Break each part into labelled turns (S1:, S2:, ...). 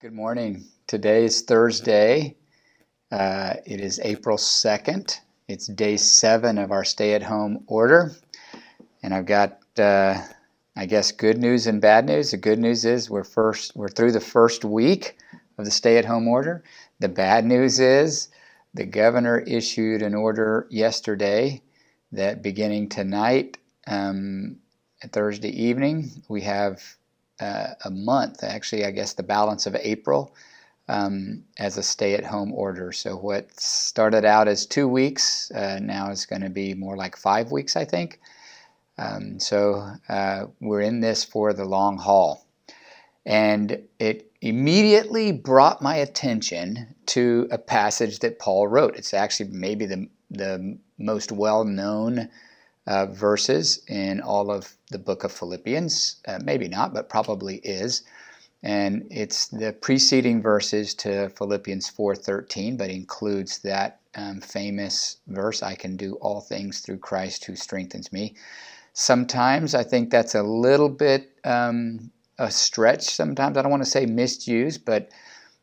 S1: Good morning. Today is Thursday. It is April 2nd. It's day 7 of our stay-at-home order. And I've got, I guess, good news and bad news. The good news is we're through the first week of the stay-at-home order. The bad news is the governor issued an order yesterday that beginning tonight, Thursday evening, we have a month, actually, I guess the balance of April, as a stay-at-home order. So what started out as 2 weeks now is going to be more like 5 weeks, I think. So we're in this for the long haul. And it immediately brought my attention to a passage that Paul wrote. It's actually maybe the most well-known verses in all of the book of Philippians. Maybe not, but probably is. And it's the preceding verses to Philippians 4:13, but includes that famous verse, I can do all things through Christ who strengthens me. Sometimes I think that's a little bit a stretch. Sometimes I don't want to say misused, but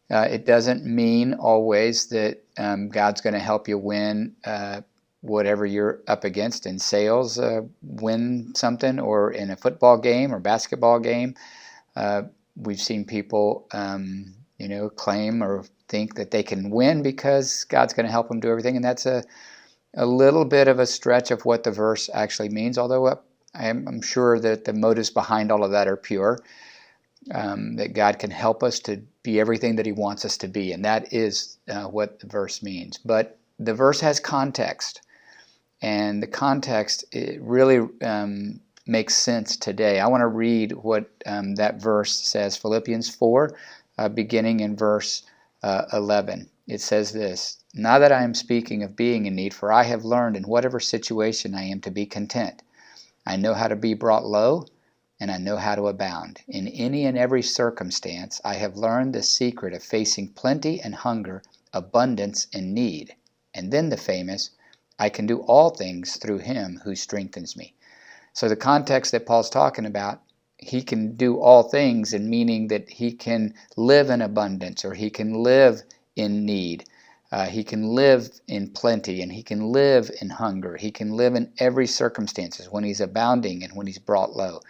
S1: it doesn't mean always that God's going to help you win whatever you're up against in sales, win something, or in a football game or basketball game. We've seen people, claim or think that they can win because God's going to help them do everything, and that's a little bit of a stretch of what the verse actually means, although I'm sure that the motives behind all of that are pure, that God can help us to be everything that He wants us to be, and that is what the verse means. But the verse has context, and the context, it really makes sense today. I want to read what that verse says, Philippians 4, beginning in verse 11. It says this: "Not that I am speaking of being in need, for I have learned in whatever situation I am to be content. I know how to be brought low, and I know how to abound. In any and every circumstance, I have learned the secret of facing plenty and hunger, abundance and need." And then the famous, "I can do all things through Him who strengthens me." So the context that Paul's talking about, he can do all things, in meaning that he can live in abundance, or he can live in need. He can live in plenty, and he can live in hunger. He can live in every circumstances, when he's abounding and when he's brought low.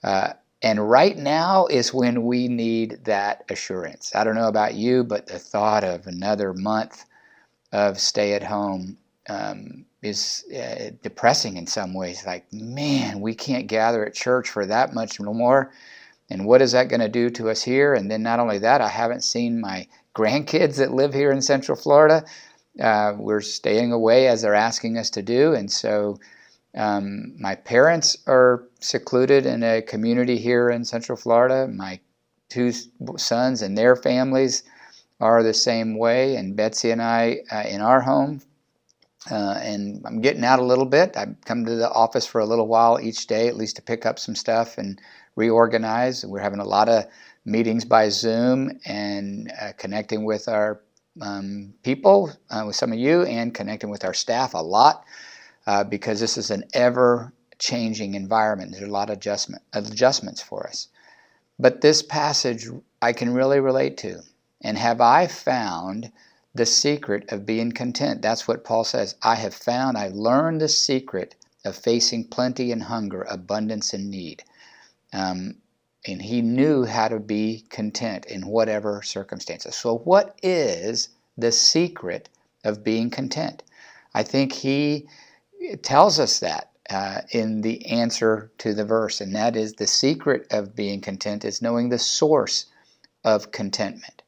S1: And right now is when we need that assurance. I don't know about you, but the thought of another month of stay at home is depressing in some ways. Like, man, we can't gather at church for that much more. And what is that going to do to us here? And then not only that, I haven't seen my grandkids that live here in Central Florida. We're staying away as they're asking us to do. And so my parents are secluded in a community here in Central Florida. My 2 sons and their families are the same way. And Betsy and I in our home. And I'm getting out a little bit. I come to the office for a little while each day, at least to pick up some stuff and reorganize. We're having a lot of meetings by Zoom and connecting with our people, with some of you, and connecting with our staff a lot, because this is an ever-changing environment. There's a lot of adjustments for us. But this passage I can really relate to. And have I found the secret of being content? That's what Paul says. I've learned the secret of facing plenty and hunger, abundance and need. And he knew how to be content in whatever circumstances. So what is the secret of being content? I think he tells us that in the answer to the verse, and that is the secret of being content is knowing the source of contentment.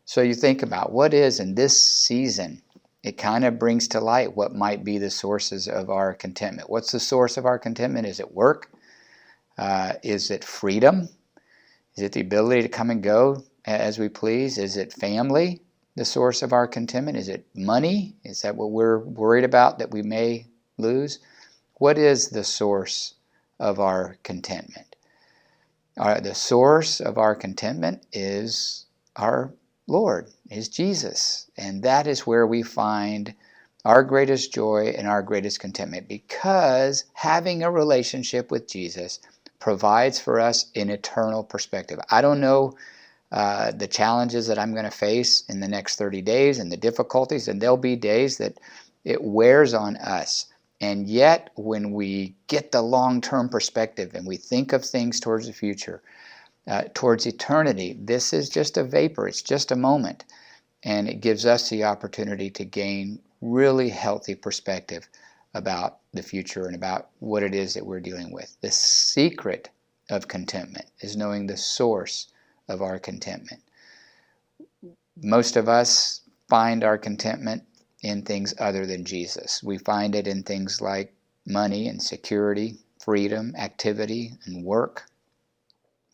S1: So you think about what is in this season, it kind of brings to light what might be the sources of our contentment. What's the source of our contentment? Is it work? Is it freedom? Is it the ability to come and go as we please? Is it family, the source of our contentment? Is it money? Is that what we're worried about that we may lose? What is the source of our contentment? The source of our contentment is our Lord, is Jesus. And that is where we find our greatest joy and our greatest contentment, because having a relationship with Jesus provides for us an eternal perspective. I don't know the challenges that I'm going to face in the next 30 days and the difficulties, and there'll be days that it wears on us. And yet, when we get the long-term perspective and we think of things towards the future, towards eternity, this is just a vapor. It's just a moment. And it gives us the opportunity to gain really healthy perspective about the future and about what it is that we're dealing with. The secret of contentment is knowing the source of our contentment. Most of us find our contentment in things other than Jesus. We find it in things like money and security, freedom, activity, and work.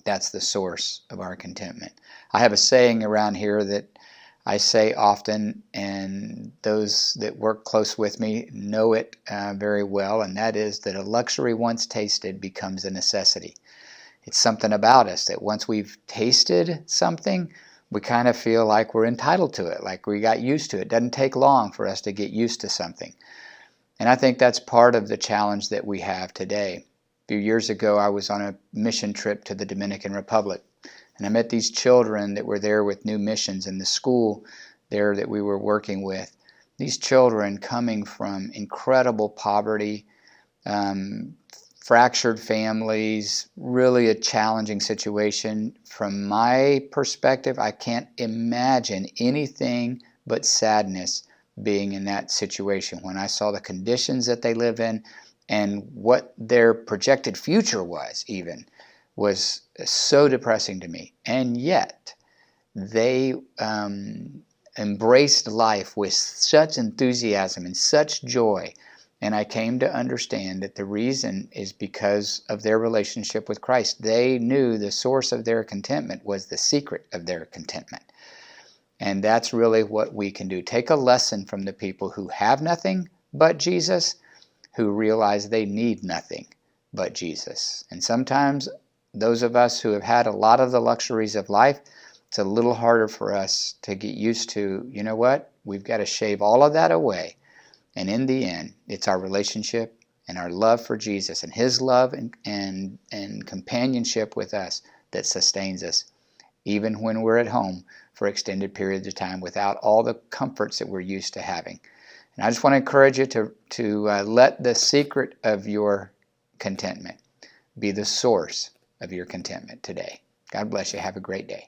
S1: That's the source of our contentment. I have a saying around here that I say often, and those that work close with me know it very well, and that is that a luxury once tasted becomes a necessity. It's something about us that once we've tasted something, we kind of feel like we're entitled to it, like we got used to it. It doesn't take long for us to get used to something. And I think that's part of the challenge that we have today. A few years ago, I was on a mission trip to the Dominican Republic, and I met these children that were there with new missions in the school there that we were working with. These children coming from incredible poverty, fractured families, really a challenging situation. From my perspective, I can't imagine anything but sadness being in that situation. When I saw the conditions that they live in and what their projected future was even, was so depressing to me. And yet, they embraced life with such enthusiasm and such joy. And I came to understand that the reason is because of their relationship with Christ. They knew the source of their contentment was the secret of their contentment. And that's really what we can do. Take a lesson from the people who have nothing but Jesus, who realize they need nothing but Jesus. And sometimes those of us who have had a lot of the luxuries of life, it's a little harder for us to get used to, you know what? We've got to shave all of that away. And in the end, it's our relationship and our love for Jesus and His love and companionship with us that sustains us, even when we're at home for extended periods of time without all the comforts that we're used to having. And I just want to encourage you to let the secret of your contentment be the source of your contentment today. God bless you. Have a great day.